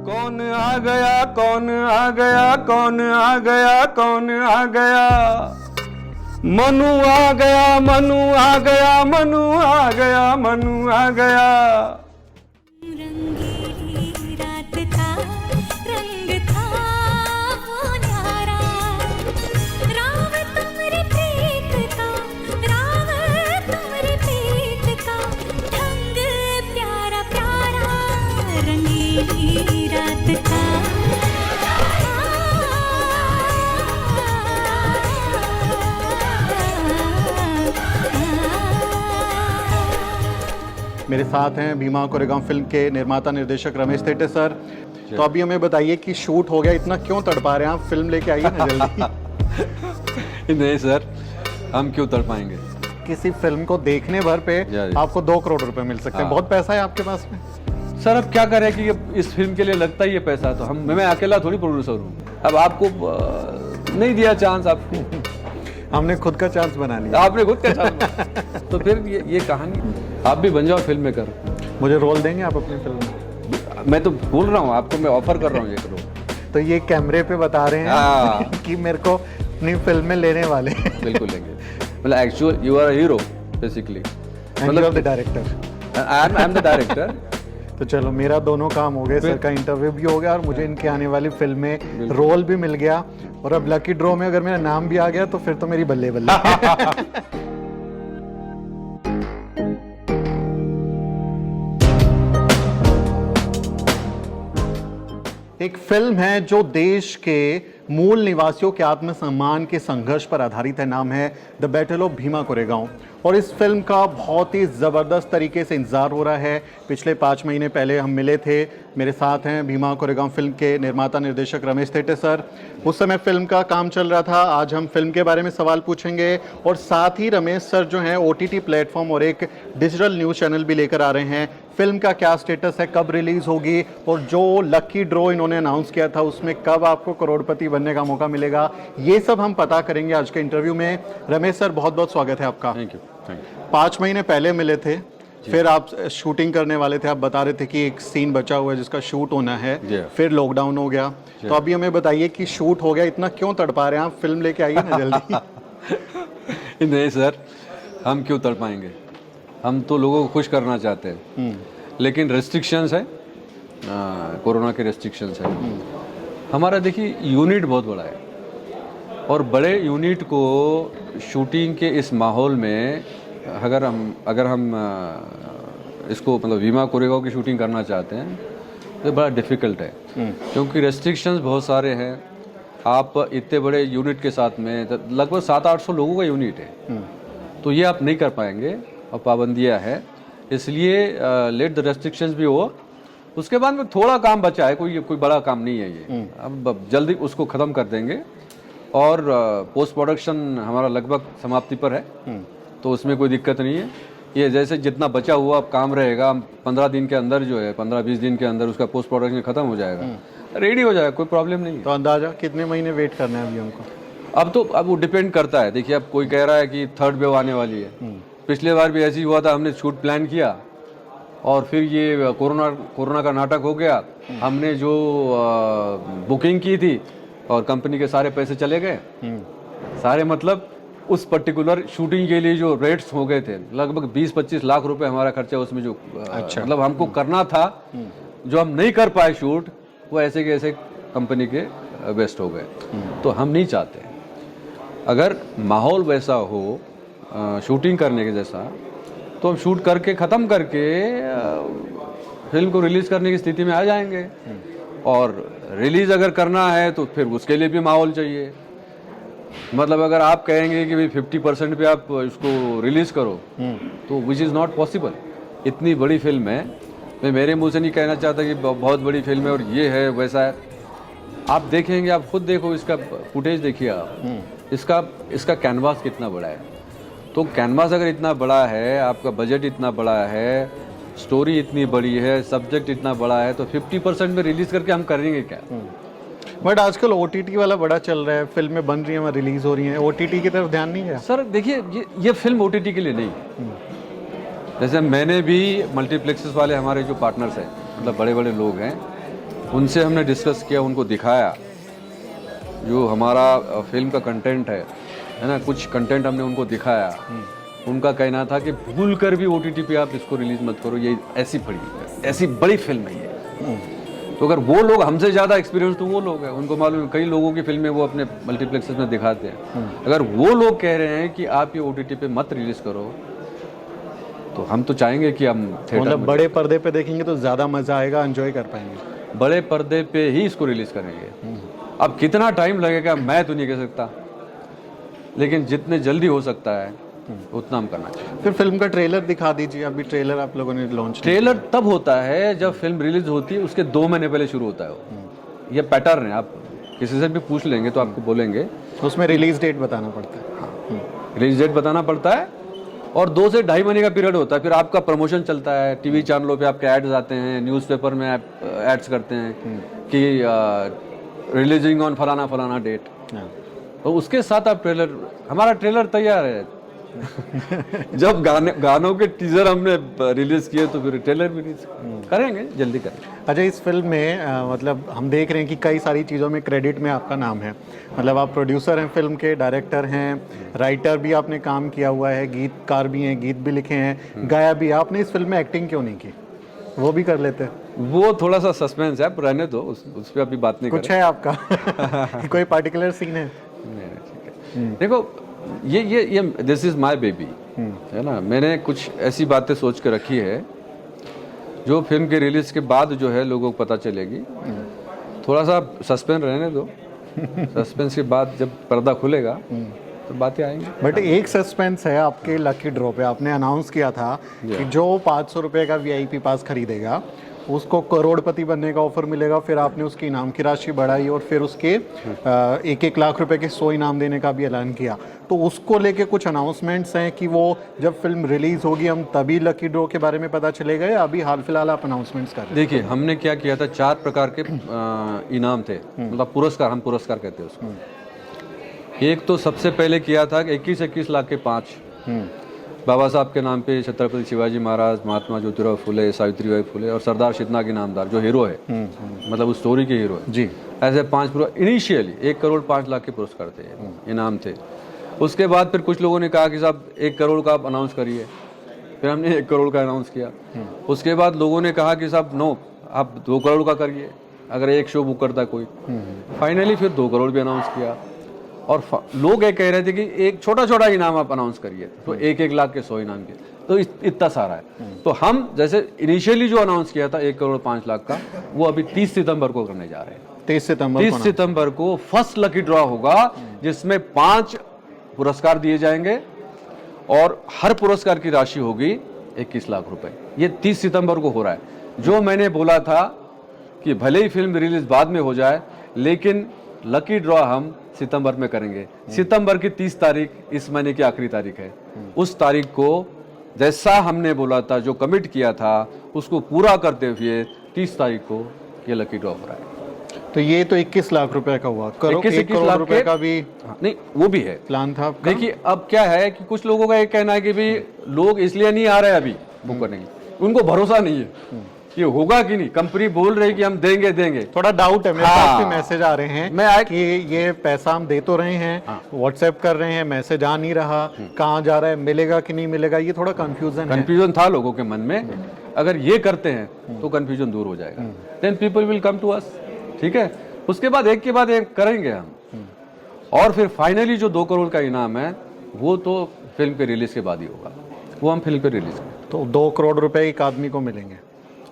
कौन आ गया, कौन आ गया, कौन आ गया, कौन आ गया? मनु आ गया, मनु आ गया, मनु आ गया, मनु आ गया। रंगीली रात था, रंग था वो न्यारा, राव तुमरे प्रीत का, राव तुमरे प्रीत का, ढंग प्यारा प्यारा, रंगीली रात था। मेरे साथ हैं भीमा कोरेगांव फिल्म के निर्माता निर्देशक रमेश थेटे सर। तो अभी हमें बताइए कि शूट हो गया, इतना क्यों तड़पा रहे हैं आप? फिल्म लेके आइए ना जल्दी। नहीं सर, हम क्यों तड़पाएंगे? किसी फिल्म को देखने भर पे आपको 2 करोड़ रुपए मिल सकते हैं। बहुत पैसा है आपके पास में। सर अब क्या करें कि इस फिल्म के लिए लगता ही है पैसा, तो मैं अकेला थोड़ी प्रोड्यूसर हूँ। अब आपको नहीं दिया चांस, आपको हमने खुद का चांस बना लिया। आपने खुद का चांस बना। तो फिर ये कहानी आप भी बन जाओ फिल्म मेकर। मुझे रोल देंगे आप अपनी फिल्म में? मैं तो बोल रहा हूँ आपको, मैं ऑफर कर रहा हूँ ये करो। तो ये कैमरे पे बता रहे हैं कि मेरे को अपनी फिल्म में लेने वाले हैं। बिल्कुल लेंगे। मतलब actual you are a hero basically, मतलब the director. I am the director. तो चलो मेरा दोनों काम हो गए, सर का इंटरव्यू भी हो गया और मुझे इनके आने वाली फिल्म में रोल भी मिल गया। और अब लकी ड्रॉ में अगर मेरा नाम भी आ गया तो फिर तो मेरी बल्ले बल्ले। एक फिल्म है जो देश के मूल निवासियों के आत्मसम्मान के संघर्ष पर आधारित है। नाम है the battle of Bhima Koregaon. और इस फिल्म का बहुत ही ज़बरदस्त तरीके से इंतज़ार हो रहा है। पिछले 5 महीने पहले हम मिले थे। मेरे साथ हैं भीमा कोरेगांव फिल्म के निर्माता निर्देशक रमेश थेटे सर। उस समय फिल्म का काम चल रहा था। आज हम फिल्म के बारे में सवाल पूछेंगे और साथ ही रमेश सर जो हैं OTT प्लेटफॉर्म और एक डिजिटल न्यूज़ चैनल भी लेकर आ रहे हैं। फिल्म का क्या स्टेटस है, कब रिलीज़ होगी और जो लकी ड्रॉ इन्होंने अनाउंस किया था उसमें कब आपको करोड़पति बनने का मौका मिलेगा, ये सब हम पता करेंगे आज के इंटरव्यू में। रमेश सर बहुत बहुत स्वागत है आपका। Thank you. 5 महीने पहले मिले थे, फिर आप शूटिंग करने वाले थे। आप बता रहे थे कि एक सीन बचा हुआ है जिसका शूट होना है, फिर लॉकडाउन हो गया। तो अभी हमें बताइए कि शूट हो गया, इतना क्यों तड़पा रहे हैं आप? फिल्म लेके आइए ना जल्दी। नहीं सर, हम क्यों तड़पाएंगे? हम तो लोगों को खुश करना चाहते हैं, लेकिन रेस्ट्रिक्शंस है, कोरोना के रेस्ट्रिक्शंस है। हमारा देखिए यूनिट बहुत बड़ा है और बड़े यूनिट को शूटिंग के इस माहौल में अगर हम इसको मतलब भीमा कोरेगांव की शूटिंग करना चाहते हैं तो बड़ा डिफ़िकल्ट है, क्योंकि रेस्ट्रिक्शंस बहुत सारे हैं। आप इतने बड़े यूनिट के साथ में लगभग 700-800 लोगों का यूनिट है, तो ये आप नहीं कर पाएंगे और पाबंदियाँ है। इसलिए लेट द रेस्ट्रिक्शंस भी हो। उसके बाद में थोड़ा काम बचा है, कोई बड़ा काम नहीं है ये। अब जल्दी उसको ख़त्म कर देंगे और पोस्ट प्रोडक्शन हमारा लगभग समाप्ति पर है, तो उसमें कोई दिक्कत नहीं है। ये जैसे जितना बचा हुआ काम रहेगा, 15 दिन के अंदर जो है 15-20 दिन के अंदर उसका पोस्ट प्रोडक्शन ख़त्म हो जाएगा, रेडी हो जाएगा, कोई प्रॉब्लम नहीं है। तो अंदाजा कितने महीने वेट करना है अभी हमको? अब वो डिपेंड करता है। देखिए अब कोई कह रहा है कि 3rd वेव आने वाली है। पिछले बार भी ऐसी हुआ था, हमने शूट प्लान किया और फिर ये कोरोना का नाटक हो गया। हमने जो बुकिंग की थी और कंपनी के सारे पैसे चले गए सारे, मतलब उस पर्टिकुलर शूटिंग के लिए जो रेट्स हो गए थे लगभग 20-25 लाख रुपए हमारा खर्चा उसमें जो मतलब हमको करना था, जो हम नहीं कर पाए शूट, वो ऐसे के ऐसे कंपनी के वेस्ट हो गए। तो हम नहीं चाहते, अगर माहौल वैसा हो शूटिंग करने के जैसा, तो हम शूट करके ख़त्म करके फिल्म को रिलीज़ करने की स्थिति में आ जाएंगे। और रिलीज़ अगर करना है तो फिर उसके लिए भी माहौल चाहिए। मतलब अगर आप कहेंगे कि भाई 50% पे आप इसको रिलीज़ करो, तो विच इज़ नॉट पॉसिबल। इतनी बड़ी फिल्म है, मैं मेरे मुंह से नहीं कहना चाहता कि बहुत बड़ी फिल्म है और ये है वैसा है। आप देखेंगे, आप खुद देखो, इसका फुटेज देखिए आप, इसका कैनवास कितना बड़ा है। तो कैनवास अगर इतना बड़ा है, आपका बजट इतना बड़ा है, स्टोरी इतनी बड़ी है, सब्जेक्ट इतना बड़ा है, तो 50% में रिलीज़ करके हम करेंगे क्या? बट आजकल OTT वाला बड़ा चल रहा है, फिल्में बन रही हैं, रिलीज हो रही हैं, OTT की तरफ ध्यान नहीं गया? सर देखिए, ये फिल्म OTT के लिए नहीं। जैसे मैंने भी मल्टीप्लेक्सेस वाले हमारे जो पार्टनर्स हैं, मतलब बड़े बड़े लोग हैं, उनसे हमने डिस्कस किया, उनको दिखाया जो हमारा फिल्म का कंटेंट है ना, कुछ कंटेंट हमने उनको दिखाया। उनका कहना था कि भूल कर भी OTT पे आप इसको रिलीज मत करो, ये ऐसी ऐसी बड़ी फिल्म है ये। तो अगर वो लोग हमसे ज़्यादा एक्सपीरियंस तो वो लोग हैं, उनको मालूम है, कई लोगों की फिल्में वो अपने मल्टीप्लेक्सेस में दिखाते हैं। अगर वो लोग कह रहे हैं कि आप ये OTT पे मत रिलीज करो, तो हम तो चाहेंगे कि हम थिएटर मतलब में बड़े पर्दे पे देखेंगे तो ज़्यादा मज़ा आएगा, एंजॉय कर पाएंगे। बड़े पर्दे पे ही इसको रिलीज करेंगे। अब कितना टाइम लगेगा मैं तो नहीं कह सकता, लेकिन जितने जल्दी हो सकता है उतना हम करना चाहिए। फिर फिल्म का ट्रेलर दिखा दीजिए, अभी ट्रेलर आप लोगों ने लॉन्च ट्रेलर तब होता है जब फिल्म रिलीज होती है, उसके 2 महीने पहले शुरू होता है वो। ये पैटर्न है, आप किसी से भी पूछ लेंगे तो आपको बोलेंगे। उसमें रिलीज डेट बताना पड़ता है। रिलीज डेट बताना पड़ता है और 2 से 2.5 महीने का पीरियड होता है। फिर आपका प्रमोशन चलता है, टीवी चैनलों पे आपके एड्स आते हैं, न्यूज़पेपर में आप एड्स करते हैं कि रिलीजिंग ऑन फलाना फलाना डेट। तो उसके साथ आप ट्रेलर, हमारा ट्रेलर तैयार है। जब गानों के टीजर हमने रिलीज किए तो फिर ट्रेलर भी रिलीज करेंगे, जल्दी करेंगे। अच्छा, इस फिल्म में मतलब हम देख रहे हैं कि कई सारी चीज़ों में क्रेडिट में आपका नाम है। मतलब आप प्रोड्यूसर हैं फिल्म के, डायरेक्टर हैं, राइटर भी आपने काम किया हुआ है, गीतकार भी हैं, गीत भी लिखे हैं, गाया भी। आपने इस फिल्म में एक्टिंग क्यों नहीं की? वो भी कर लेते। वो थोड़ा सा सस्पेंस है, रहने दो, उस पर अभी बात नहीं कुछ है आपका कोई पार्टिकुलर सीन है? नहीं, ठीक है। देखो, ये दिस इज माय बेबी है ना। मैंने कुछ ऐसी बातें सोच के रखी है जो फिल्म के रिलीज के बाद जो है लोगों को पता चलेगी। थोड़ा सा सस्पेंस रहने दो, सस्पेंस के बाद जब पर्दा खुलेगा तो बातें आएंगी। बट एक सस्पेंस है आपके लकी ड्रॉ पे, आपने अनाउंस किया था कि जो 500 रुपये का VIP पास खरीदेगा उसको करोड़पति बनने का ऑफर मिलेगा। फिर आपने उसकी इनाम की राशि बढ़ाई और फिर उसके 1-1 लाख रुपए के 100 इनाम देने का भी ऐलान किया। तो उसको लेके कुछ अनाउंसमेंट्स हैं कि वो जब फिल्म रिलीज होगी हम तभी लकी ड्रॉ के बारे में पता चलेगा, या अभी हाल फिलहाल आप अनाउंसमेंट्स कर रहे हैं? देखिए, हमने क्या किया था, 4 प्रकार के इनाम थे, मतलब पुरस्कार, हम पुरस्कार कहते हैं उसको। एक तो सबसे पहले किया था कि 21 लाख के 5 बाबा साहब के नाम पे, छत्रपति शिवाजी महाराज, महात्मा ज्योतिराव फुले, सावित्रीबाई फुले और सरदार शिदना के नामदार जो हीरो है, मतलब उस स्टोरी के हीरो है जी, ऐसे 5 इनिशियली 1 करोड़ 5 लाख के पुरस्कार थे, इनाम थे। उसके बाद फिर कुछ लोगों ने कहा कि साहब 1 करोड़ का आप अनाउंस करिए, फिर हमने 1 करोड़ का अनाउंस किया। उसके बाद लोगों ने कहा कि साहब नो, आप 2 करोड़ का करिए अगर एक शो बुक करता कोई। फाइनली फिर 2 करोड़ भी अनाउंस किया और लोग ये कह रहे थे कि एक छोटा छोटा इनाम आप अनाउंस करिए, तो 1-1 लाख के 100 इनाम के, तो इतना सारा है। तो हम जैसे इनिशियली जो अनाउंस किया था 1 करोड़ 5 लाख का, वो अभी 30 सितंबर को करने जा रहे हैं। 30 सितंबर को फर्स्ट लकी ड्रॉ होगा जिसमें 5 पुरस्कार दिए जाएंगे और हर पुरस्कार की राशि होगी 21 लाख रुपए। ये 30 सितंबर को हो रहा है। जो मैंने बोला था कि भले ही फिल्म रिलीज बाद में हो जाए, लेकिन लकी ड्रॉ हम सितंबर में करेंगे। सितंबर की 30 तारीख इस महीने की आखिरी तारीख है। उस तारीख को जैसा हमने बोला था, जो कमिट किया था, उसको पूरा करते हुए 30 तारीख को ये लकी ड्रॉ हो रहा है। तो ये तो 21 लाख रुपए का हुआ। 21 करोड़ लाख रुपए का भी नहीं, वो भी है प्लान था आपका? देखिए, अब क्या है कि कुछ लोगों का ये कहना है कि भाई लोग इसलिए नहीं आ रहे अभी बुक करने की, उनको भरोसा नहीं है ये होगा कि नहीं। कंपनी बोल रही कि हम देंगे। थोड़ा डाउट है मेरे पास, भी मैसेज आ रहे हैं कि ये पैसा हम दे तो रहे हैं, व्हाट्सएप कर रहे हैं, मैसेज आ नहीं रहा, कहाँ जा रहा है, मिलेगा कि नहीं मिलेगा, ये थोड़ा कंफ्यूजन था लोगों के मन में। अगर ये करते हैं तो कंफ्यूजन दूर हो जाएगा, then people will come to us. ठीक है, उसके बाद एक के बाद एक करेंगे हम, और फिर फाइनली जो 2 करोड़ का इनाम है वो तो फिल्म के रिलीज के बाद ही होगा, वो हम फिल्म पे रिलीज करेंगे। तो 2 करोड़ रुपए एक आदमी को मिलेंगे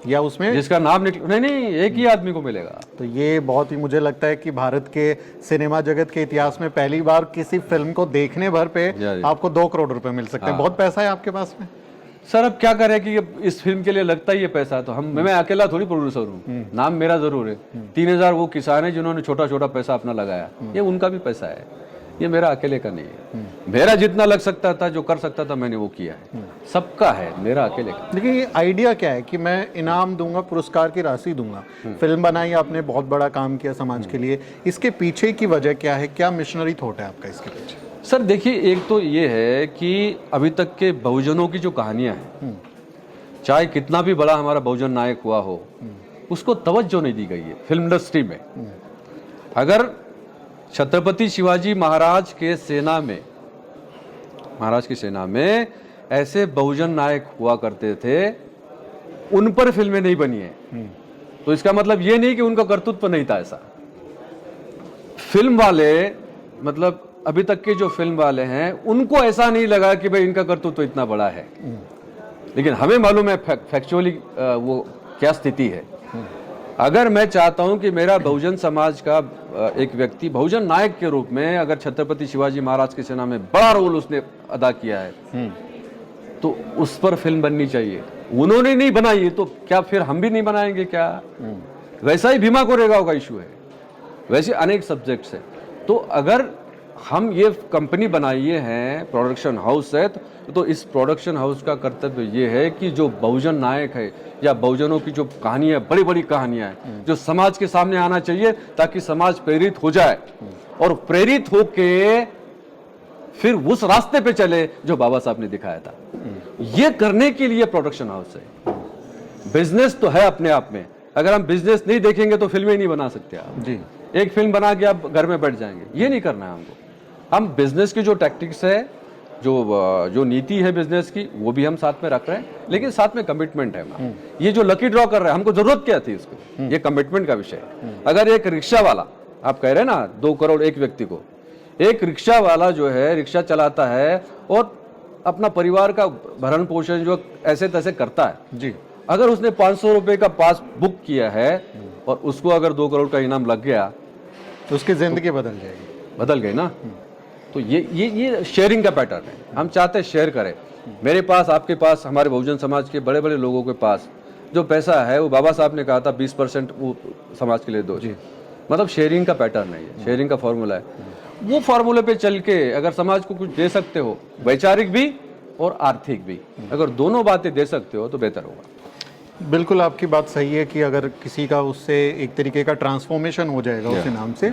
या उसमें जिसका नाम नहीं, एक ही आदमी को मिलेगा। तो ये बहुत ही, मुझे लगता है कि भारत के सिनेमा जगत के इतिहास में पहली बार किसी फिल्म को देखने भर पे आपको 2 करोड़ रुपए मिल सकते हैं। बहुत पैसा है आपके पास में सर। अब क्या करें कि इस फिल्म के लिए लगता ही है पैसा, तो मैं अकेला थोड़ी प्रोड्यूसर हूँ, नाम मेरा जरूर है। 3000 वो किसान है जिन्होंने छोटा छोटा पैसा अपना लगाया, ये उनका भी पैसा है, ये मेरा अकेले का नहीं है। मेरा जितना लग सकता था, जो कर सकता था, मैंने वो किया है। सबका है, मेरा अकेले का। लेकिन ये आइडिया क्या है कि मैं इनाम दूंगा, पुरस्कार की राशि दूंगा, फिल्म बनाई आपने, बहुत बड़ा काम किया समाज के लिए, इसके पीछे की वजह क्या है, क्या मिशनरी थॉट है आपका इसके पीछे? सर देखिए, एक तो ये है कि अभी तक के बहुजनों की जो कहानियां हैं, चाहे कितना भी बड़ा हमारा बहुजन नायक हुआ हो, उसको तवज्जो नहीं दी गई है फिल्म इंडस्ट्री में। अगर छत्रपति शिवाजी महाराज की सेना में ऐसे बहुजन नायक हुआ करते थे, उन पर फिल्में नहीं बनी है, तो इसका मतलब ये नहीं कि उनका कर्तृत्व नहीं था। ऐसा फिल्म वाले, मतलब अभी तक के जो फिल्म वाले हैं, उनको ऐसा नहीं लगा कि भाई इनका कर्तृत्व इतना बड़ा है, लेकिन हमें मालूम है फैक्चुअली वो क्या स्थिति है। अगर मैं चाहता हूं कि मेरा बहुजन समाज का एक व्यक्ति बहुजन नायक के रूप में, अगर छत्रपति शिवाजी महाराज की सेना में बड़ा रोल उसने अदा किया है, तो उस पर फिल्म बननी चाहिए। उन्होंने नहीं बनाई तो क्या फिर हम भी नहीं बनाएंगे क्या? वैसा ही भीमा कोरेगांव का इशू है, वैसे अनेक सब्जेक्ट्स है। तो अगर हम ये कंपनी बनाइए हैं, प्रोडक्शन हाउस है, तो इस प्रोडक्शन हाउस का कर्तव्य ये है कि जो बहुजन नायक है या बहुजनों की जो कहानियां, बड़ी बड़ी कहानियां हैं, जो समाज के सामने आना चाहिए, ताकि समाज प्रेरित हो जाए और प्रेरित होके फिर उस रास्ते पे चले जो बाबा साहब ने दिखाया था। ये करने के लिए प्रोडक्शन हाउस है। बिजनेस तो है अपने आप में, अगर हम बिजनेस नहीं देखेंगे तो फिल्में नहीं बना सकते आप जी। एक फिल्म बना के आप घर में बैठ जाएंगे, ये नहीं करना है हमको। हम बिजनेस की जो टैक्टिक्स है, जो नीति है बिजनेस की, वो भी हम साथ में रख रहे हैं, लेकिन साथ में कमिटमेंट है हमारा। ये जो लकी ड्रॉ कर रहे हैं, हमको जरूरत क्या थी इसको? ये कमिटमेंट का विषय है। अगर एक रिक्शा वाला, आप कह रहे हैं ना 2 करोड़ एक व्यक्ति को, एक रिक्शा वाला जो है रिक्शा चलाता है और अपना परिवार का भरण पोषण जो ऐसे तैसे करता है जी, अगर उसने 500 रुपए का पास बुक किया है और उसको अगर 2 करोड़ का इनाम लग गया तो उसकी जिंदगी बदल गई ना। तो ये शेयरिंग का पैटर्न है। हम चाहते हैं शेयर करें, मेरे पास, आपके पास, हमारे बहुजन समाज के बड़े बड़े लोगों के पास जो पैसा है, वो बाबा साहब ने कहा था 20% वो समाज के लिए दो जी। मतलब शेयरिंग का पैटर्न है, ये शेयरिंग का फॉर्मूला है। वो फॉर्मूले पे चल के अगर समाज को कुछ दे सकते हो, वैचारिक भी और आर्थिक भी, अगर दोनों बातें दे सकते हो तो बेहतर होगा। बिल्कुल आपकी बात सही है कि अगर किसी का उससे एक तरीके का ट्रांसफॉर्मेशन हो जाएगा उस नाम से।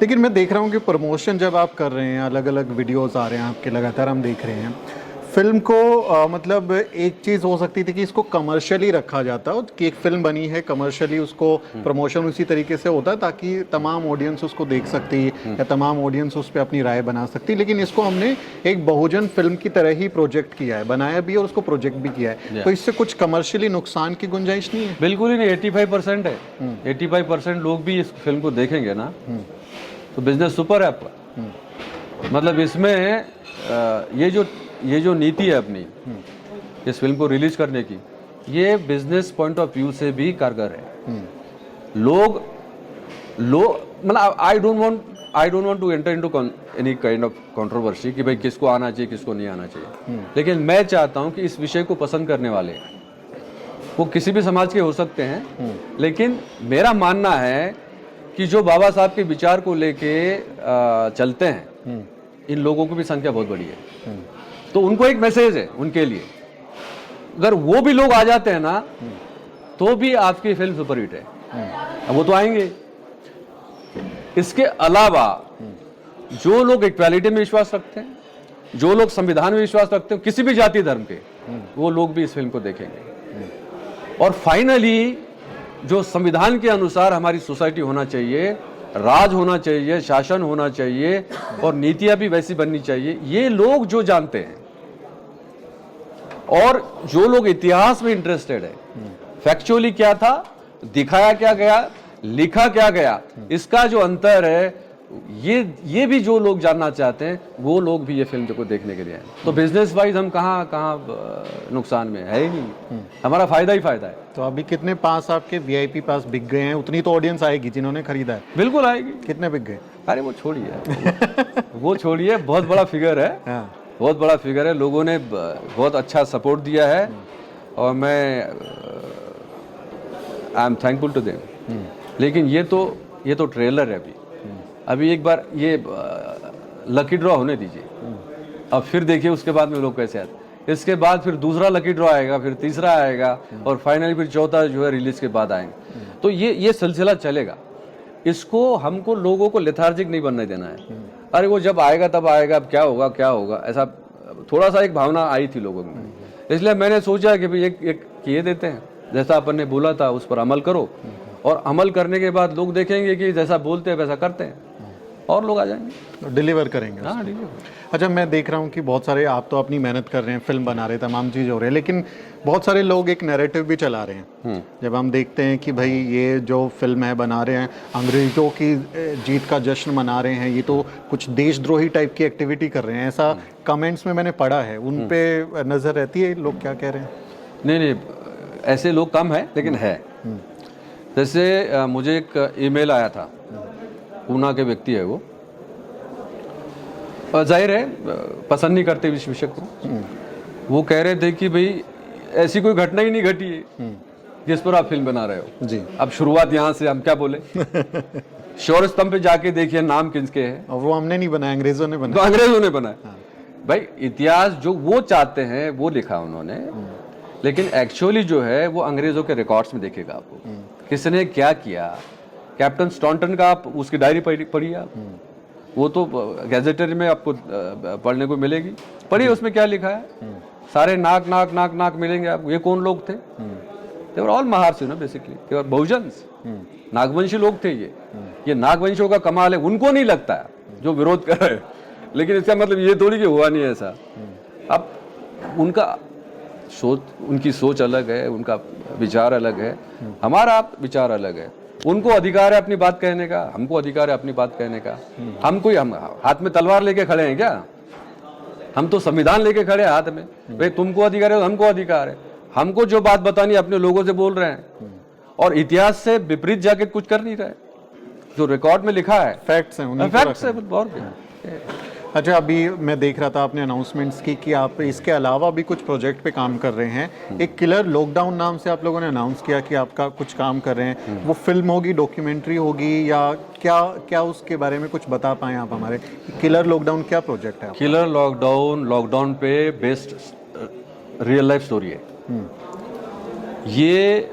लेकिन मैं देख रहा हूँ कि प्रमोशन जब आप कर रहे हैं, अलग अलग वीडियोस आ रहे हैं आपके, लगातार हम देख रहे हैं फिल्म को, मतलब एक चीज़ हो सकती थी कि इसको कमर्शियली रखा जाता कि एक फिल्म बनी है कमर्शियली, उसको प्रमोशन उसी तरीके से होता ताकि तमाम ऑडियंस उसको देख सकती या तमाम ऑडियंस उस पर अपनी राय बना सकती। लेकिन इसको हमने एक बहुजन फिल्म की तरह ही प्रोजेक्ट किया है, बनाया भी और उसको प्रोजेक्ट भी किया है। तो इससे कुछ कमर्शियली नुकसान की गुंजाइश नहीं है? बिल्कुल ही नहीं, 85% है। 85% लोग भी इस फिल्म को देखेंगे ना, तो बिजनेस सुपर है आपका। मतलब इसमें ये जो नीति है अपनी इस फिल्म को रिलीज करने की, ये बिजनेस पॉइंट ऑफ व्यू से भी कारगर है। लोग मतलब I don't want to enter into any kind of controversy कि भाई किसको आना चाहिए किसको नहीं आना चाहिए, लेकिन मैं चाहता हूं कि इस विषय को पसंद करने वाले वो किसी भी समाज के हो सकते हैं, लेकिन मेरा मानना है कि जो बाबा साहब के विचार को लेके चलते हैं, इन लोगों की भी संख्या बहुत बड़ी है। तो उनको एक मैसेज है उनके लिए, अगर वो भी लोग आ जाते हैं ना, तो भी आपकी फिल्म सुपरहिट है। अब वो तो आएंगे। इसके अलावा जो लोग इक्वालिटी में विश्वास रखते हैं, जो लोग संविधान में विश्वास रखते हैं, किसी भी जाति धर्म के, वो लोग भी इस फिल्म को देखेंगे। और फाइनली जो संविधान के अनुसार हमारी सोसाइटी होना चाहिए, राज होना चाहिए, शासन होना चाहिए और नीतियां भी वैसी बननी चाहिए, ये लोग जो जानते हैं और जो लोग इतिहास में इंटरेस्टेड है, फैक्चुअली क्या था, दिखाया क्या गया, लिखा क्या गया, इसका जो अंतर है, ये भी जो लोग जानना चाहते हैं, वो लोग भी ये फिल्म को देखने के लिए हैं। तो बिजनेस वाइज हम कहाँ नुकसान में है ही नहीं, हमारा फायदा ही फायदा है। तो अभी कितने पास आपके वीआईपी पास बिक गए हैं? उतनी तो ऑडियंस आएगी जिन्होंने खरीदा है। बिल्कुल आएगी। कितने बिक गए? अरे वो छोड़िए वो छोड़िए, बहुत बड़ा फिगर है। हाँ। बहुत बड़ा फिगर है। लोगों ने बहुत अच्छा सपोर्ट दिया है और मैं I am thankful to them. लेकिन ये तो ट्रेलर है। अभी एक बार ये लकी ड्रॉ होने दीजिए, अब फिर देखिए उसके बाद में लोग कैसे आते। इसके बाद फिर दूसरा लकी ड्रॉ आएगा, फिर तीसरा आएगा और फाइनली फिर चौथा जो है रिलीज के बाद आएंगे। तो ये सिलसिला चलेगा। इसको हमको लोगों को लेथार्जिक नहीं बनने देना है। अरे वो जब आएगा तब आएगा, अब क्या होगा, ऐसा थोड़ा सा एक भावना आई थी लोगों में। इसलिए मैंने सोचा कि भाई एक किए देते हैं। जैसा अपन ने बोला था उस पर अमल करो, और अमल करने के बाद लोग देखेंगे कि जैसा बोलते हैं वैसा करते हैं, और लोग आ जाएंगे, डिलीवर करेंगे। हाँ डिलीवर। अच्छा, मैं देख रहा हूँ कि बहुत सारे, आप तो अपनी मेहनत कर रहे हैं, फिल्म बना रहे, तमाम चीज़ हो रही है, लेकिन बहुत सारे लोग एक नैरेटिव भी चला रहे हैं। जब हम देखते हैं कि भाई ये जो फिल्म है बना रहे हैं, अंग्रेज़ों की जीत का जश्न मना रहे हैं, ये तो कुछ देशद्रोही टाइप की एक्टिविटी कर रहे हैं, ऐसा कमेंट्स में मैंने पढ़ा है। उन पे नज़र रहती है लोग क्या कह रहे हैं? नहीं, ऐसे लोग कम हैं, लेकिन है। जैसे मुझे एक ईमेल आया था, पूना के व्यक्ति है वो, जाहिर है पसंद नहीं करते इस विषय को। वो कह रहे थे कि भाई ऐसी कोई घटना ही नहीं घटी है जिस पर आप फिल्म बना रहे हो जी। अब शुरुआत यहाँ से हम क्या बोले? शौर्य स्तंभ पे जाके देखिए नाम किसके हैं। और वो हमने नहीं बनाया, अंग्रेज़ों ने तो बनाया। अंग्रेजों ने बनाया। भाई इतिहास जो वो चाहते हैं वो लिखा उन्होंने, लेकिन एक्चुअली जो है वो अंग्रेजों के रिकॉर्ड्स में देखेगा आपको किसने क्या किया। कैप्टन स्टॉन्टन का आप उसकी डायरी पढ़िए आप, वो तो गैजेटरी में आपको पढ़ने को मिलेगी, पढ़िए उसमें क्या लिखा है। सारे नाक नाक नाक नाक मिलेंगे आपको। ये कौन लोग थे? दे वर ऑल महारसी ना, बेसिकली दे वर बहुजन्स, नागवंशी लोग थे। ये नागवंशियों का कमाल है, उनको नहीं लगता है जो विरोध कर रहे हैं, लेकिन इसका मतलब ये थोड़ी कि हुआ नहीं है ऐसा। अब उनका सोच, उनकी सोच अलग है, उनका विचार अलग है, हमारा विचार अलग है। उनको अधिकार है अपनी बात कहने का, हमको अधिकार है अपनी बात कहने का। हम हाथ में तलवार लेके खड़े हैं क्या? हम तो संविधान लेके खड़े हैं हाथ में। भाई तुमको अधिकार है, हमको अधिकार है। हमको जो बात बतानी अपने लोगों से बोल रहे हैं, और इतिहास से विपरीत जाके कुछ कर नहीं रहे। जो रिकॉर्ड में लिखा है फैक्ट्स हैं, उन्हीं को फैक्ट्स है। रखना। और क्या? अच्छा, अभी मैं देख रहा था आपने अनाउंसमेंट्स की कि आप इसके अलावा भी कुछ प्रोजेक्ट पे काम कर रहे हैं। एक किलर लॉकडाउन नाम से आप लोगों ने अनाउंस किया कि आपका कुछ काम कर रहे हैं। वो फिल्म होगी, डॉक्यूमेंट्री होगी, या क्या क्या उसके बारे में कुछ बता पाएँ आप हमारे? किलर लॉकडाउन क्या प्रोजेक्ट है? किलर लॉकडाउन पे बेस्ड रियल लाइफ स्टोरी है। ये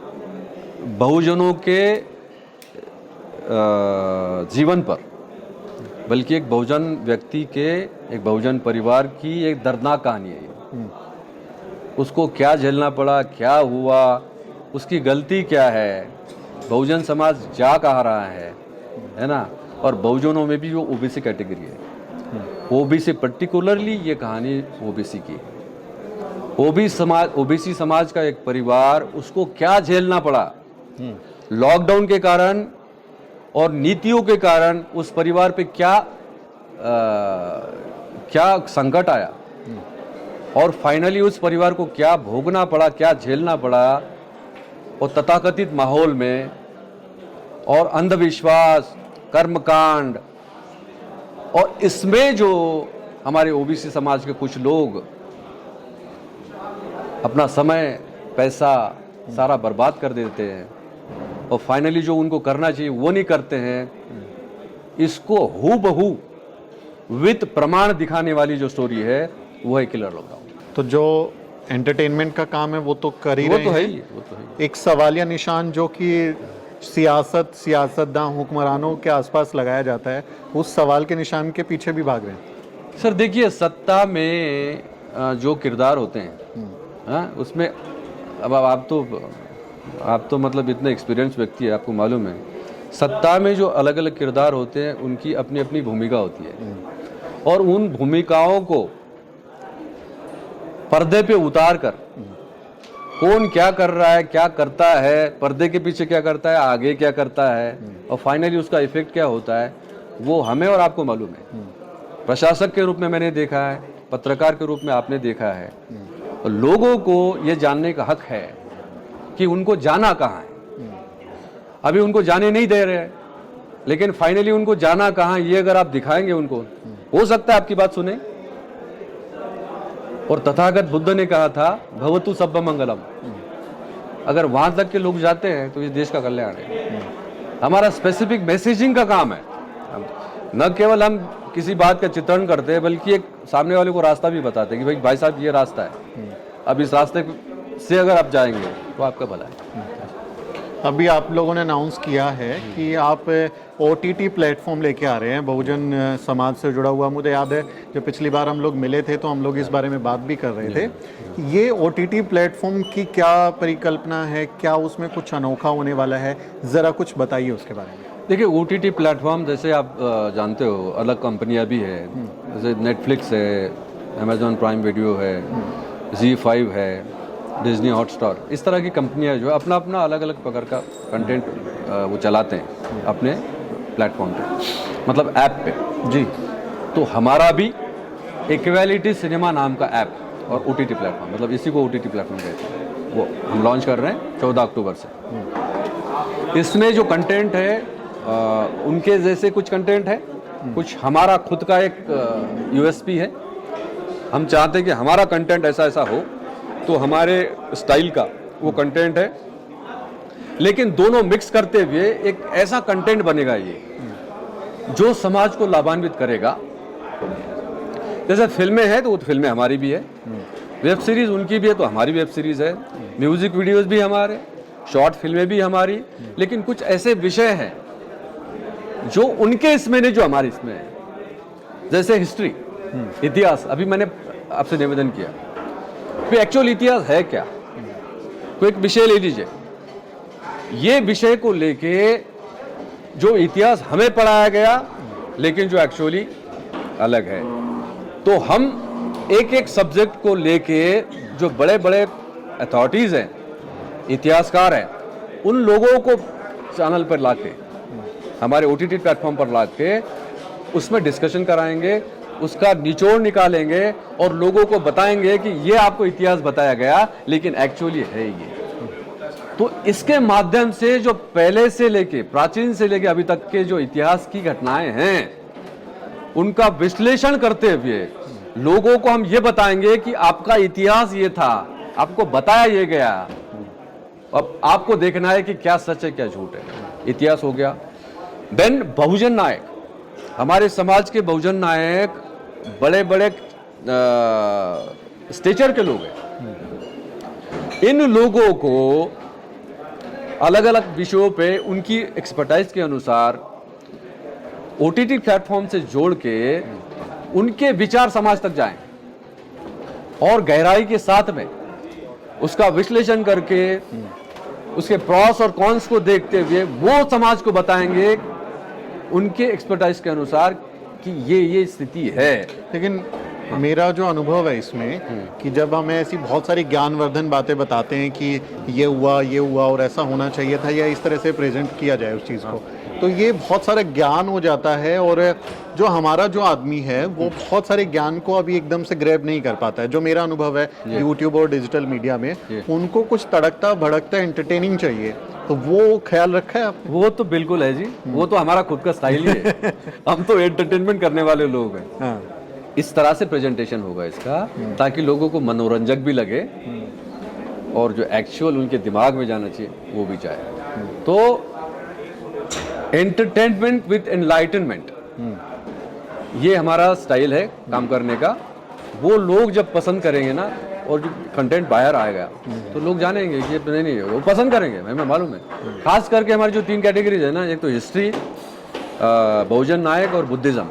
बहुजनों के जीवन पर, बल्कि एक बहुजन व्यक्ति के, एक बहुजन परिवार की एक दर्दनाक कहानी है ये। उसको क्या झेलना पड़ा, क्या हुआ, उसकी गलती क्या है, बहुजन समाज जा कहाँ रहा है ना। और बहुजनों में भी वो ओबीसी कैटेगरी है। ओबीसी पर्टिकुलरली ये कहानी ओबीसी की है। ओबीसी समाज का एक परिवार, उसको क्या झेलना पड़ा लॉकडाउन के कारण और नीतियों के कारण। उस परिवार पे क्या संकट आया, और फाइनली उस परिवार को क्या भोगना पड़ा, क्या झेलना पड़ा। और तथाकथित माहौल में, और अंधविश्वास, कर्मकांड, और इसमें जो हमारे ओबीसी समाज के कुछ लोग अपना समय, पैसा सारा बर्बाद कर देते हैं, और फाइनली जो उनको करना चाहिए वो नहीं करते हैं। इसको हूबहू विद प्रमाण दिखाने वाली जो स्टोरी है वो है किलर लॉकडाउन। तो जो एंटरटेनमेंट का काम है वो तो कर ही रहे हैं। वो तो है। एक सवालिया निशान जो कि सियासतदान, हुक्मरानों के आसपास लगाया जाता है, उस सवाल के निशान के पीछे भी भाग रहे हैं। सर देखिए, सत्ता में जो किरदार होते हैं, हाँ, उसमें अब आप तो मतलब इतने एक्सपीरियंस व्यक्ति है, आपको मालूम है सत्ता में जो अलग अलग किरदार होते हैं उनकी अपनी अपनी भूमिका होती है, और उन भूमिकाओं को पर्दे पे उतार कर कौन क्या कर रहा है, क्या करता है, पर्दे के पीछे क्या करता है, आगे क्या करता है, और फाइनली उसका इफेक्ट क्या होता है, वो हमें और आपको मालूम है। प्रशासक के रूप में मैंने देखा है, पत्रकार के रूप में आपने देखा है। और लोगों को ये जानने का हक है कि उनको जाना कहाँ है। अभी उनको जाने नहीं दे रहे हैं, लेकिन फाइनली उनको जाना कहाँ, ये अगर आप दिखाएंगे उनको, हो सकता है आपकी बात सुने। और तथागत बुद्ध ने कहा था भवतु सब्ब मंगलम। अगर वहां तक के लोग जाते हैं तो ये देश का कल्याण है। हमारा स्पेसिफिक मैसेजिंग का काम है। न केवल हम किसी बात का चित्रण करते हैं, बल्कि एक सामने वाले को रास्ता भी बताते हैं कि भाई साहब ये रास्ता है, अब इस रास्ते से अगर आप जाएंगे तो आपका भला है। अभी आप लोगों ने अनाउंस किया है कि आप OTT प्लेटफॉर्म लेके आ रहे हैं बहुजन समाज से जुड़ा हुआ। मुझे याद है जब पिछली बार हम लोग मिले थे तो हम लोग इस बारे में बात भी कर रहे थे। ये OTT प्लेटफॉर्म की क्या परिकल्पना है, क्या उसमें कुछ अनोखा होने वाला है, ज़रा कुछ बताइए उसके बारे में। देखिए OTT प्लेटफॉर्म जैसे आप जानते हो अलग कंपनियां भी है, जैसे नेटफ्लिक्स है, अमेजॉन प्राइम वीडियो है, Z5 है, डिज्नी हॉटस्टार, इस तरह की कंपनियां जो है अपना अपना अलग अलग प्रकार का कंटेंट वो चलाते हैं अपने प्लेटफॉर्म पे, मतलब ऐप पे जी। तो हमारा भी इक्वालिटी सिनेमा नाम का ऐप और OTT प्लेटफॉर्म, मतलब इसी को OTT प्लेटफॉर्म कहते हैं, वो हम लॉन्च कर रहे हैं 14 अक्टूबर से। इसमें जो कंटेंट है उनके जैसे कुछ कंटेंट है, कुछ हमारा खुद का एक USP है। हम चाहते हैं कि हमारा कंटेंट ऐसा ऐसा हो, तो हमारे स्टाइल का वो कंटेंट है, लेकिन दोनों मिक्स करते हुए एक ऐसा कंटेंट बनेगा ये जो समाज को लाभान्वित करेगा। जैसे फिल्में हैं तो वो फिल्में हमारी भी है, वेब सीरीज उनकी भी है तो हमारी वेब सीरीज है, म्यूजिक वीडियोस भी हमारे, शॉर्ट फिल्में भी हमारी, लेकिन कुछ ऐसे विषय हैं जो उनके इसमें नहीं जो हमारे इसमें है। जैसे हिस्ट्री, इतिहास, अभी मैंने आपसे निवेदन किया कि एक्चुअल इतिहास है क्या, तो एक विषय ले लीजिए, ये विषय को लेके जो इतिहास हमें पढ़ाया गया लेकिन जो एक्चुअली अलग है, तो हम एक एक सब्जेक्ट को लेके जो बड़े बड़े अथॉरिटीज हैं, इतिहासकार हैं, उन लोगों को चैनल पर लाके, हमारे OTT प्लेटफॉर्म पर लाके उसमें डिस्कशन कराएंगे, उसका निचोड़ निकालेंगे और लोगों को बताएंगे कि ये आपको इतिहास बताया गया लेकिन एक्चुअली है ये। तो इसके माध्यम से जो पहले से लेके, प्राचीन से लेके अभी तक के जो इतिहास की घटनाएं हैं उनका विश्लेषण करते हुए लोगों को हम ये बताएंगे कि आपका इतिहास ये था, आपको बताया ये गया, अब आपको देखना है कि क्या सच है क्या झूठ है। इतिहास हो गया। देन बहुजन नायक, हमारे समाज के बहुजन नायक बड़े बड़े स्टेचर के लोग हैं। इन लोगों को अलग अलग विषयों पे उनकी एक्सपर्टाइज के अनुसार OTT प्लेटफॉर्म से जोड़ के उनके विचार समाज तक जाएं और गहराई के साथ में उसका विश्लेषण करके उसके प्रॉस और कॉन्स को देखते हुए वो समाज को बताएंगे उनके एक्सपर्टाइज के अनुसार कि ये स्थिति है। लेकिन मेरा जो अनुभव है इसमें कि जब हमें ऐसी बहुत सारी ज्ञानवर्धन बातें बताते हैं कि ये हुआ और ऐसा होना चाहिए था या इस तरह से प्रेजेंट किया जाए उस चीज़ को, तो ये बहुत सारा ज्ञान हो जाता है और जो हमारा जो आदमी है वो बहुत सारे ज्ञान को अभी एकदम से ग्रैब नहीं कर पाता है। जो मेरा अनुभव है YouTube और डिजिटल मीडिया में, उनको कुछ तड़कता भड़कता एंटरटेनिंग चाहिए, तो वो ख्याल रखा है आपने? वो तो बिल्कुल है जी, वो तो हमारा खुद का स्टाइल ही है। हम तो एंटरटेनमेंट करने वाले लोग हैं। हाँ। इस तरह से प्रेजेंटेशन होगा इसका ताकि लोगों को मनोरंजक भी लगे और जो एक्चुअल उनके दिमाग में जाना चाहिए वो भी जाए। तो एंटरटेनमेंट विद एनलाइटनमेंट, ये हमारा स्टाइल है काम करने का। वो लोग जब पसंद करेंगे ना और जो कंटेंट बाहर आएगा तो लोग जानेंगे कि ये नहीं वो पसंद करेंगे, हमें मालूम है। खास करके हमारी जो 3 कैटेगरीज है ना, एक तो हिस्ट्री, बहुजन नायक और बुद्धिज्म,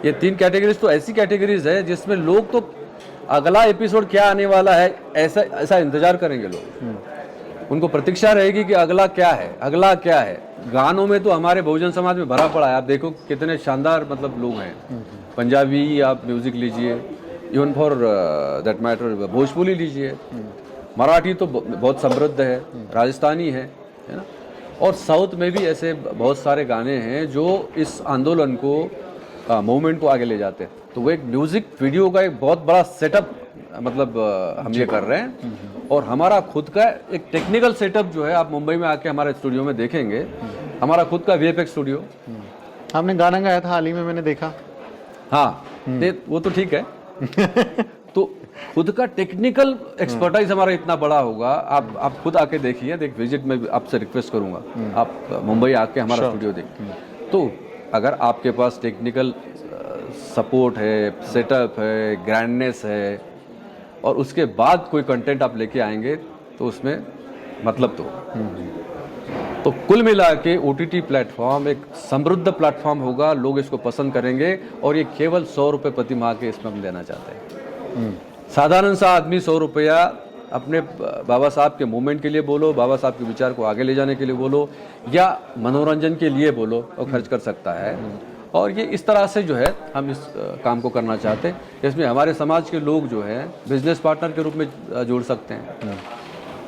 ये 3 कैटेगरीज तो ऐसी कैटेगरीज है जिसमें लोग तो अगला एपिसोड क्या आने वाला है ऐसा इंतजार करेंगे लोग। उनको प्रतीक्षा रहेगी कि अगला क्या है। गानों में तो हमारे बहुजन समाज में भरा पड़ा है, आप देखो कितने शानदार मतलब लोग हैं। पंजाबी आप म्यूजिक लीजिए, even for that matter Bhojpuri लीजिए, मराठी तो बहुत समृद्ध है, राजस्थानी है ना, और साउथ में भी ऐसे बहुत सारे गाने हैं जो इस आंदोलन को मूवमेंट को आगे ले जाते हैं। तो वो एक म्यूजिक वीडियो का एक बहुत बड़ा सेटअप मतलब हम ये कर रहे हैं और हमारा खुद का एक टेक्निकल सेटअप जो है आप मुंबई में आके हमारे स्टूडियो में देखेंगे, हमारा खुद का VFX स्टूडियो। आपने गाना गाया था हाल ही में, मैंने देखा। हाँ, वो तो ठीक है। तो खुद का टेक्निकल एक्सपर्टाइज हमारा इतना बड़ा होगा, आप खुद आके देखिए, विजिट में आपसे रिक्वेस्ट करूंगा, आप मुंबई आके हमारा स्टूडियो देखिए। तो अगर आपके पास टेक्निकल सपोर्ट है, सेटअप है, ग्रैंडनेस है और उसके बाद कोई कंटेंट आप लेके आएंगे तो उसमें मतलब तो तो कुल मिला के OTT प्लेटफॉर्म एक समृद्ध प्लेटफॉर्म होगा, लोग इसको पसंद करेंगे और ये केवल 100 रुपये प्रति माह के इसमें हम देना चाहते हैं। साधारण सा आदमी 100 रुपया अपने बाबा साहब के मूवमेंट के लिए बोलो, बाबा साहब के विचार को आगे ले जाने के लिए बोलो, या मनोरंजन के लिए बोलो, और खर्च कर सकता है। और ये इस तरह से जो है हम इस काम को करना चाहते हैं। इसमें हमारे समाज के लोग जो है बिजनेस पार्टनर के रूप में जुड़ सकते हैं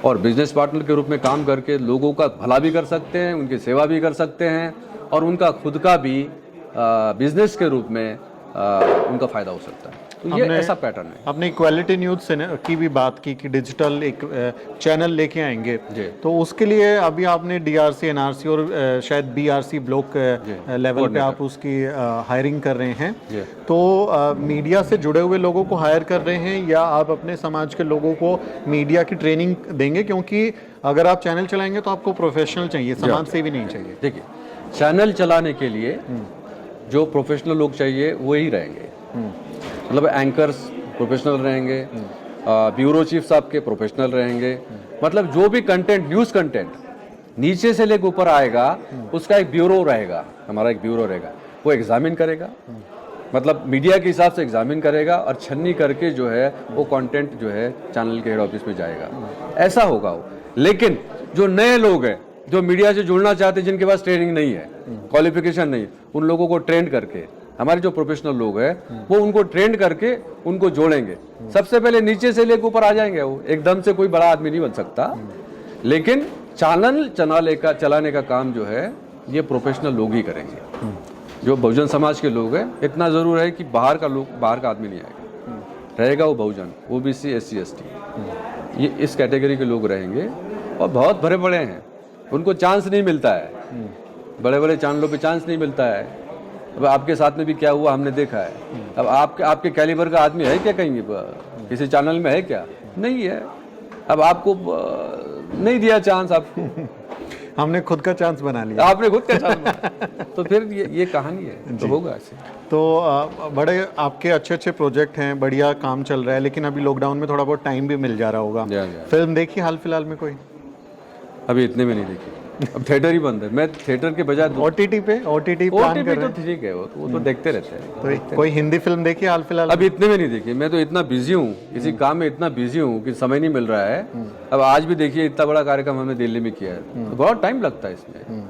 और बिजनेस पार्टनर के रूप में काम करके लोगों का भला भी कर सकते हैं, उनकी सेवा भी कर सकते हैं और उनका खुद का भी बिजनेस के रूप में उनका फ़ायदा हो सकता है। तो ये ऐसा पैटर्न है। आपने इक्वालिटी न्यूज़ की भी बात की कि डिजिटल एक चैनल लेके आएंगे, तो उसके लिए अभी आपने DRC NRC और शायद BRC ब्लॉक लेवल पे आप उसकी हायरिंग कर रहे हैं। तो मीडिया से जुड़े हुए लोगों को हायर कर रहे हैं या आप अपने समाज के लोगों को मीडिया की ट्रेनिंग देंगे? क्योंकि अगर आप चैनल चलाएंगे तो आपको प्रोफेशनल चाहिए, समाज से भी नहीं चाहिए। देखिए, चैनल चलाने के लिए जो प्रोफेशनल लोग चाहिए वही रहेंगे। मतलब एंकर्स प्रोफेशनल रहेंगे, ब्यूरो चीफ साहब के प्रोफेशनल रहेंगे। मतलब जो भी कंटेंट, न्यूज़ कंटेंट नीचे से लेकर ऊपर आएगा, उसका एक ब्यूरो रहेगा, हमारा एक ब्यूरो रहेगा, वो एग्जामिन करेगा, मतलब मीडिया के हिसाब से एग्जामिन करेगा और छन्नी करके जो है वो कंटेंट जो है चैनल के हेड ऑफिस में जाएगा। ऐसा होगा वो। लेकिन जो नए लोग हैं, जो मीडिया से जुड़ना चाहते हैं, जिनके पास ट्रेनिंग नहीं है, क्वालिफिकेशन नहीं, उन लोगों को ट्रेन करके, हमारे जो प्रोफेशनल लोग हैं वो उनको ट्रेन करके उनको जोड़ेंगे। सबसे पहले नीचे से लेकर ऊपर आ जाएंगे। वो एकदम से कोई बड़ा आदमी नहीं बन सकता, लेकिन चैनल चलाने का काम जो है ये प्रोफेशनल लोग ही करेंगे। जो बहुजन समाज के लोग हैं, इतना ज़रूर है कि बाहर का आदमी नहीं आएगा, रहेगा वो बहुजन, OBC SC ST, ये इस कैटेगरी के लोग रहेंगे और बहुत बड़े बड़े हैं, उनको चांस नहीं मिलता है, बड़े बड़े चैनलों पे चांस नहीं मिलता है। अब आपके साथ में भी क्या हुआ हमने देखा है। अब आपके कैलिबर का आदमी है क्या कहीं किसी चैनल में, है क्या? नहीं है। अब आपको नहीं दिया चांस, आपको हमने खुद का चांस बना लिया, आपने खुद का चांस बना। तो फिर ये कहानी है, तो होगा ऐसे। तो बड़े आपके अच्छे प्रोजेक्ट हैं, बढ़िया काम चल रहा है, लेकिन अभी लॉकडाउन में थोड़ा बहुत टाइम भी मिल जा रहा होगा। फिल्म देखी हाल फिलहाल में कोई? अभी इतने में नहीं देखी, अब थिएटर ही बंद है। मैं थिएटर के बजाय OTT प्लान कर रहे हैं? तो ठीक है, वो तो देखते रहते हैं। तो कोई हिंदी फिल्म देखी हाल फिलहाल? अभी इतने में नहीं देखी, मैं तो इतना बिजी हूँ, इसी काम में इतना बिजी हूँ कि समय नहीं मिल रहा है। अब आज भी देखिए, इतना बड़ा कार्यक्रम हमने दिल्ली में किया है, तो बहुत टाइम लगता है इसमें।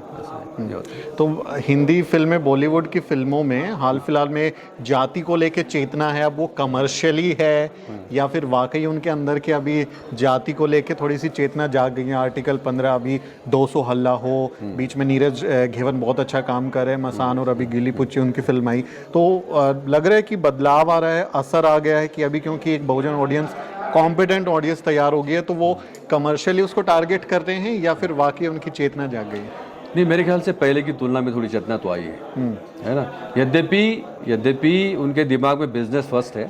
तो हिंदी फिल्में, बॉलीवुड की फिल्मों में हाल फिलहाल में जाति को लेके चेतना है, अब वो कमर्शियली है या फिर वाकई उनके अंदर की अभी जाति को लेके थोड़ी सी चेतना जाग गई है? आर्टिकल 15, अभी 200 हल्ला हो, बीच में नीरज घेवन बहुत अच्छा काम कर रहे हैं, मसान, और अभी गिली पुच्ची उनकी फिल्म आई, तो लग रहा है कि बदलाव आ रहा है, असर आ गया है कि अभी क्योंकि एक बहुजन ऑडियंस, कॉम्पिटेंट ऑडियंस तैयार हो गई है, तो वो कमर्शियली उसको टारगेट कर रहे हैं या फिर वाकई उनकी चेतना जाग गई है? नहीं, मेरे ख्याल से पहले की तुलना में थोड़ी चेतना तो आई है ना। यद्यपि उनके दिमाग में बिजनेस फर्स्ट है,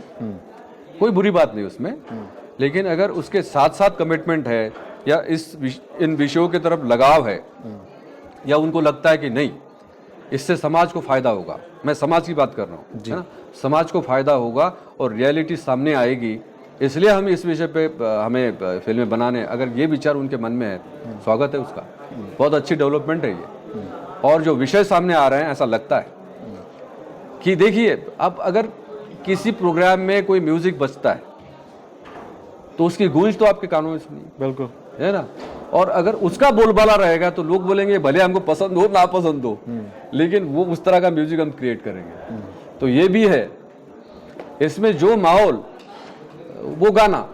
कोई बुरी बात नहीं उसमें, लेकिन अगर उसके साथ साथ कमिटमेंट है या इन विषयों की तरफ लगाव है, या उनको लगता है कि नहीं इससे समाज को फायदा होगा, मैं समाज की बात कर रहा हूँ, है ना, समाज को फायदा होगा और रियलिटी सामने आएगी, इसलिए हम इस विषय पे हमें फिल्में बनाने, अगर ये विचार उनके मन में है, स्वागत है उसका, बहुत अच्छी डेवलपमेंट है ये। और जो विषय सामने आ रहे हैं, ऐसा लगता है कि देखिए, अब अगर किसी प्रोग्राम में कोई म्यूजिक बजता है तो उसकी गूंज तो आपके कानों में सुनी, बिल्कुल, है ना। और अगर उसका बोलबाला रहेगा तो लोग बोलेंगे भले हमको पसंद हो ना पसंद हो, लेकिन वो उस तरह का म्यूजिक हम क्रिएट करेंगे। तो ये भी है इसमें, जो माहौल वो गाना,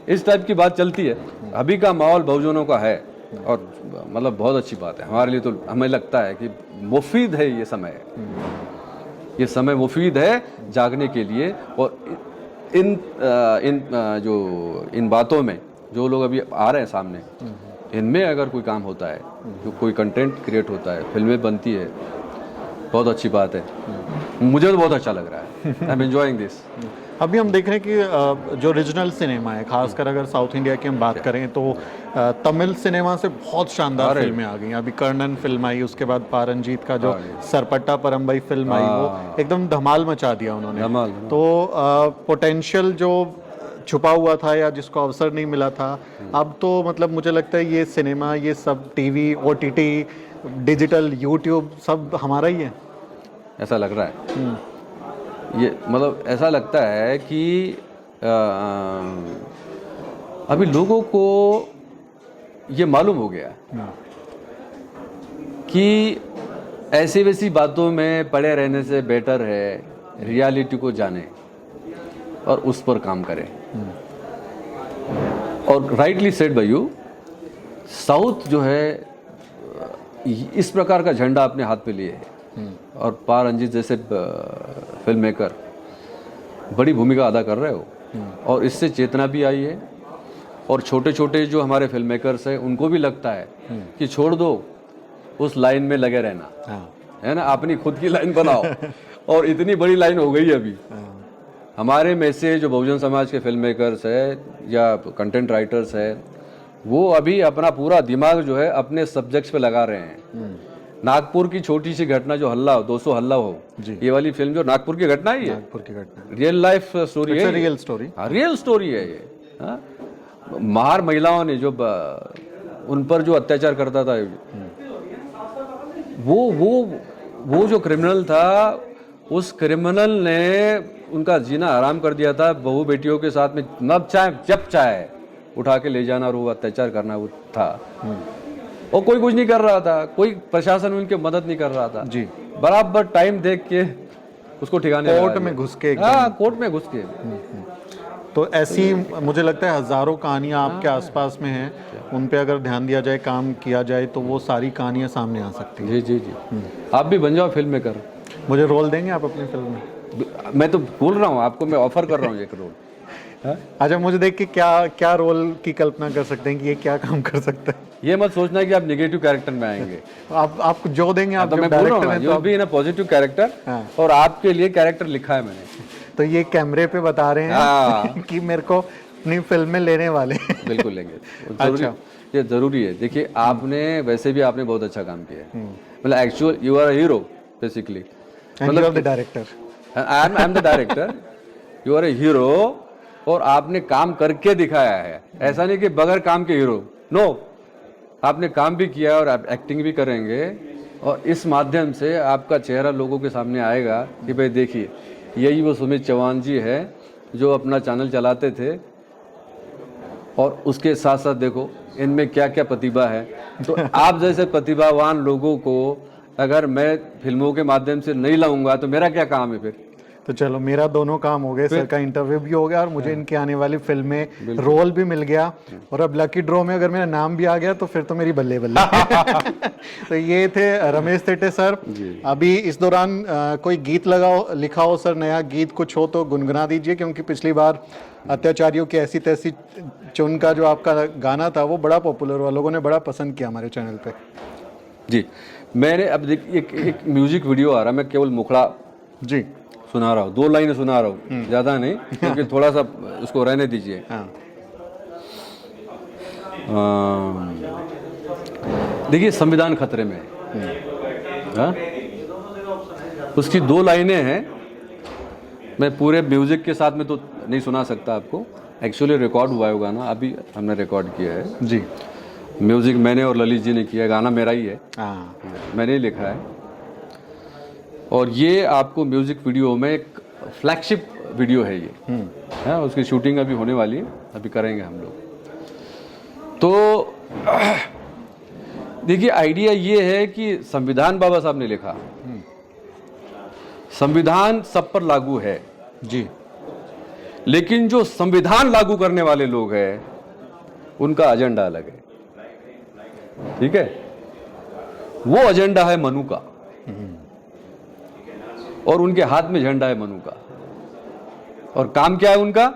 इस टाइप की बात चलती है। अभी का माहौल बहुजनों का है और मतलब बहुत अच्छी बात है हमारे लिए। तो हमें लगता है कि मुफीद है ये समय, ये समय मुफीद है जागने के लिए। और इन बातों में जो लोग अभी आ रहे हैं सामने, इनमें अगर कोई काम होता है, जो कोई कंटेंट क्रिएट होता है, फिल्में बनती है, बहुत अच्छी बात है। मुझे तो बहुत अच्छा लग रहा है, आई एम एंजॉयिंग दिस। अभी हम देख रहे हैं कि जो रीजनल सिनेमा है, खासकर अगर साउथ इंडिया की हम बात करें तो तमिल सिनेमा से बहुत शानदार फिल्में आ गई। अभी कर्णन फिल्म आई, उसके बाद पारंजीत का जो सरपट्टा परम्बई फिल्म आई, वो एकदम धमाल मचा दिया उन्होंने। तो पोटेंशियल जो छुपा हुआ था या जिसको अवसर नहीं मिला था, अब तो मतलब मुझे लगता है ये सिनेमा, ये सब टीवी, ओटीटी, डिजिटल, यूट्यूब सब हमारा ही है। ऐसा लग रहा है, ये मतलब ऐसा लगता है कि अभी लोगों को ये मालूम हो गया कि ऐसी वैसी बातों में पड़े रहने से बेटर है रियलिटी को जाने और उस पर काम करें। और rightly said bye you, south जो है इस प्रकार का झंडा अपने हाथ पे लिए है और पार रंजीत जैसे फिल्म मेकर बड़ी भूमिका अदा कर रहे हो और इससे चेतना भी आई है। और छोटे छोटे जो हमारे फिल्म मेकर्स हैं उनको भी लगता है कि छोड़ दो उस लाइन में लगे रहना, है ना, अपनी खुद की लाइन बनाओ। और इतनी बड़ी लाइन हो गई अभी हमारे में से जो बहुजन समाज के फिल्म मेकर्स है या कंटेंट राइटर्स है, वो अभी अपना पूरा दिमाग जो है अपने सब्जेक्ट्स पे लगा रहे हैं। नागपुर की छोटी सी घटना जो हल्ला हो, 200 हल्ला हो, ये वाली फिल्म जो नागपुर की घटना ही है, नागपुर की घटना, रियल लाइफ स्टोरी है, रियल स्टोरी, रियल स्टोरी है ये। हाँ? महार महिलाओं ने जो उन पर जो अत्याचार करता था, वो जो क्रिमिनल था, उस क्रिमिनल ने उनका जीना हराम कर दिया था। बहू बेटियों के साथ में जब चाहे उठा के ले जाना और वो अत्याचार करना वो था। और कोई कुछ नहीं कर रहा था, कोई प्रशासन उनकी मदद नहीं कर रहा था जी। बराबर टाइम देख के उसको ठिकाने कोर्ट में घुस के, हाँ, कोर्ट में घुस के। तो ऐसी मुझे लगता है हजारों कहानियां आपके आसपास में हैं, उन पे अगर ध्यान दिया जाए, काम किया जाए, तो वो सारी कहानियां सामने आ सकती हैं। जी जी जी, आप भी बन जाओ फिल्म मेकर। मुझे रोल देंगे आप अपनी फिल्म में? मैं तो बोल रहा हूँ आपको, मैं ऑफर कर रहा हूँ एक रोल। अच्छा, मुझे देख के क्या रोल की कल्पना कर सकते हैं कि ये क्या काम कर सकता है? ये मत सोचना कि आप नेगेटिव कैरेक्टर में आएंगे। आप जो देंगे, आप तो मैं बोल रहा हूँ, भी इन पॉजिटिव कैरेक्टर, और आपके लिए कैरेक्टर लिखा है मैंने। तो ये कैमरे पे बता रहे हैं कि मेरे को अपनी फिल्म में लेने वाले। बिल्कुल लेंगे। अच्छा, ये जरूरी है। देखिए, आपने वैसे भी आपने बहुत अच्छा काम किया है। मतलब actual you are a hero basically. मतलब the director, I am the director, you are a hero. और आपने काम करके दिखाया है, ऐसा नहीं कि बगैर काम के हीरो। नो, आपने काम भी किया और आप एक्टिंग भी करेंगे, और इस माध्यम से आपका चेहरा लोगों के सामने आएगा कि भाई देखिए, यही वो सुमित चौहान जी है जो अपना चैनल चलाते थे, और उसके साथ साथ देखो इनमें क्या क्या प्रतिभा है। तो आप जैसे प्रतिभावान लोगों को अगर मैं फिल्मों के माध्यम से नहीं लाऊंगा तो मेरा क्या काम है फिर? तो चलो, मेरा दोनों काम हो गए, सर का इंटरव्यू भी हो गया और मुझे इनकी आने वाली फिल्म में रोल भी मिल गया, और अब लकी ड्रॉ में अगर मेरा नाम भी आ गया तो फिर तो मेरी बल्ले बल्ले। तो ये थे रमेश थेटे सर। अभी इस दौरान कोई गीत लिखा हो सर, नया गीत कुछ हो तो गुनगुना दीजिए, क्योंकि पिछली बार अत्याचारियों की ऐसी तैसी चुन का जो आपका गाना था वो बड़ा पॉपुलर हुआ, लोगों ने बड़ा पसंद किया हमारे चैनल पे। जी, मैंने अब एक म्यूजिक वीडियो आ रहा है, मैं केवल मुखड़ा जी सुना रहा हूँ, 2 लाइनें सुना रहा हूँ, ज़्यादा नहीं, क्योंकि थोड़ा सा उसको रहने दीजिए। देखिए, संविधान खतरे में है, उसकी 2 लाइनें हैं। मैं पूरे म्यूजिक के साथ में तो नहीं सुना सकता आपको, एक्चुअली रिकॉर्ड हुआ है वो गाना, अभी हमने रिकॉर्ड किया है जी। म्यूजिक मैंने और ललित जी ने किया, गाना मेरा ही है, मैंने ही लिखा है। और ये आपको म्यूजिक वीडियो में एक फ्लैगशिप वीडियो है ये, है, उसकी शूटिंग अभी होने वाली है, अभी करेंगे हम लोग। तो देखिए, आइडिया ये है कि संविधान बाबा साहब ने लिखा, संविधान सब पर लागू है जी, लेकिन जो संविधान लागू करने वाले लोग हैं उनका एजेंडा अलग है। ठीक है, वो एजेंडा है मनु का, और उनके हाथ में झंडा है मनु का, और काम क्या है उनका?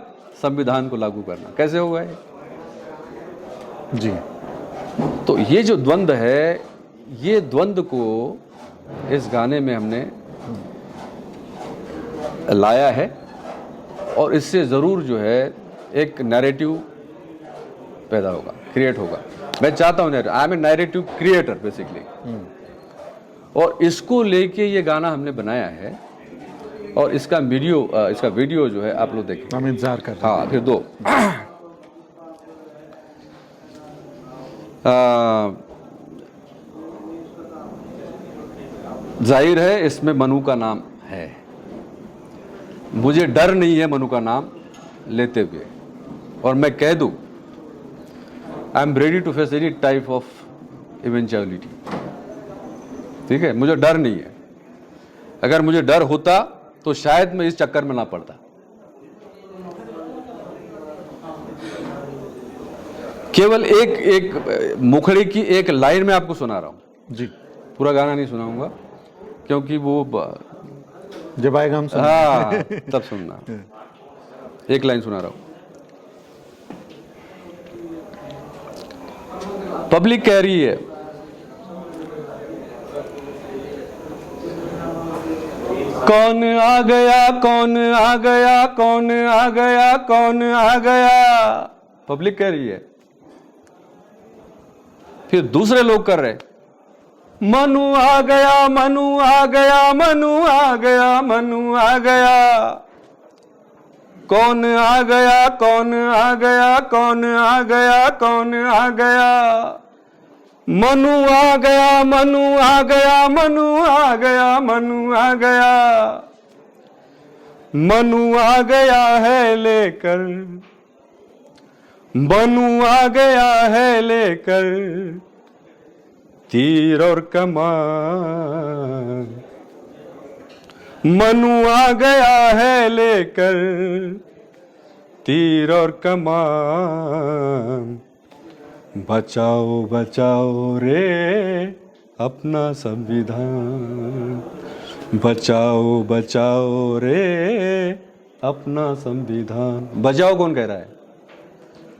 संविधान को लागू करना। कैसे होगा ये? जी। तो ये जो द्वंद्व है, ये द्वंद्व को इस गाने में हमने लाया है, और इससे ज़रूर जो है एक नैरेटिव पैदा होगा, क्रिएट होगा। मैं चाहता हूँ, I am a narrative creator basically, और इसको लेके ये गाना हमने बनाया है। और इसका वीडियो जो है आप लोग देखें। हम इंतजार कर रहे हैं। हाँ, फिर दो जाहिर है इसमें मनु का नाम है। मुझे डर नहीं है मनु का नाम लेते हुए, और मैं कह दूं I am ready to face any type of eventuality. ठीक है, मुझे डर नहीं है। अगर मुझे डर होता तो शायद मैं इस चक्कर में ना पड़ता। केवल एक मुखड़े की एक लाइन में आपको सुना रहा हूं जी। पूरा गाना नहीं सुनाऊंगा क्योंकि वो जब आएगा हम सुनेंगे। हाँ तब सुनना। एक लाइन सुना रहा हूं। पब्लिक कह रही है कौन आ गया, कौन आ गया, कौन आ गया, कौन आ गया। पब्लिक कह रही है। फिर दूसरे लोग कर रहे मनु आ गया, मनु आ गया, मनु आ गया, मनु आ गया। कौन आ गया, कौन आ गया, कौन आ गया, कौन आ गया। मनु आ गया, मनु आ गया, मनु आ गया, मनु आ गया। मनु आ गया है लेकर, मनु आ गया है लेकर तीर और कमान। मनु आ गया है लेकर तीर और कमान। बचाओ बचाओ रे अपना संविधान, बचाओ बचाओ रे अपना संविधान। बचाओ कौन कह रहा है?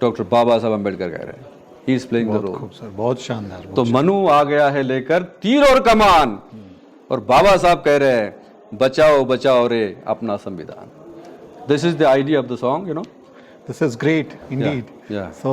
डॉक्टर बाबा साहब अम्बेडकर कह रहे हैं। He is playing the role. खूबसूरत, बहुत शानदार। तो मनु आ गया है लेकर तीर और कमान, और बाबा साहब कह रहे हैं बचाओ बचाओ रे अपना संविधान। This is the idea of the song, you know. This is great Indeed. yeah. सो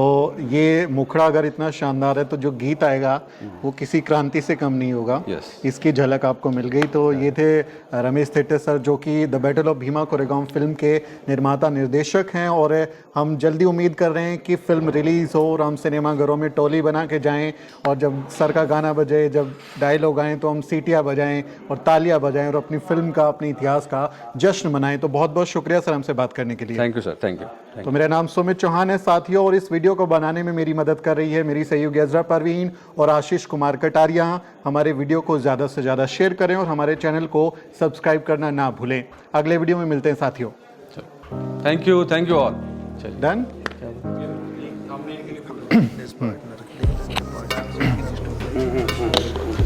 ये मुखड़ा अगर इतना शानदार है तो जो गीत आएगा वो किसी क्रांति से कम नहीं होगा। Yes. इसकी झलक आपको मिल गई। तो ये थे रमेश थेटे सर, जो कि the battle of Bhima Koregaon film के निर्माता निर्देशक हैं। और हम जल्दी उम्मीद कर रहे हैं कि फिल्म रिलीज़ हो और हम सिनेमाघरों में टोली बना के जाएं, और जब सर का गाना बजे, जब डायलॉग आएँ तो हम सीटियाँ बजाएं और तालियाँ बजाएं और अपनी फिल्म का, अपने इतिहास का जश्न मनाएं। तो बहुत बहुत शुक्रिया सर हमसे बात करने के लिए। Thank you sir, thank you. तो मेरा नाम सुमित चौहान है साथियों, और इस वीडियो को बनाने में मेरी मदद कर रही है मेरी सहयोगी अजरा परवीन और आशीष कुमार कटारिया। हमारे वीडियो को ज़्यादा से ज़्यादा शेयर करें और हमारे चैनल को सब्सक्राइब करना ना भूलें। अगले वीडियो में मिलते हैं साथियों। Thank you all. Done.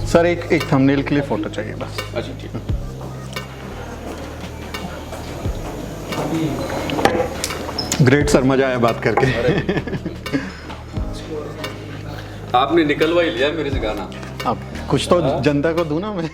Sir एक थंबनेल के लिए फोटो चाहिए बस। अच्छा ठीक। ग्रेट सर, मजा आया बात करके। आपने निकलवा ही लिया मेरे से गाना। अब कुछ तो जनता को दूं ना मैं।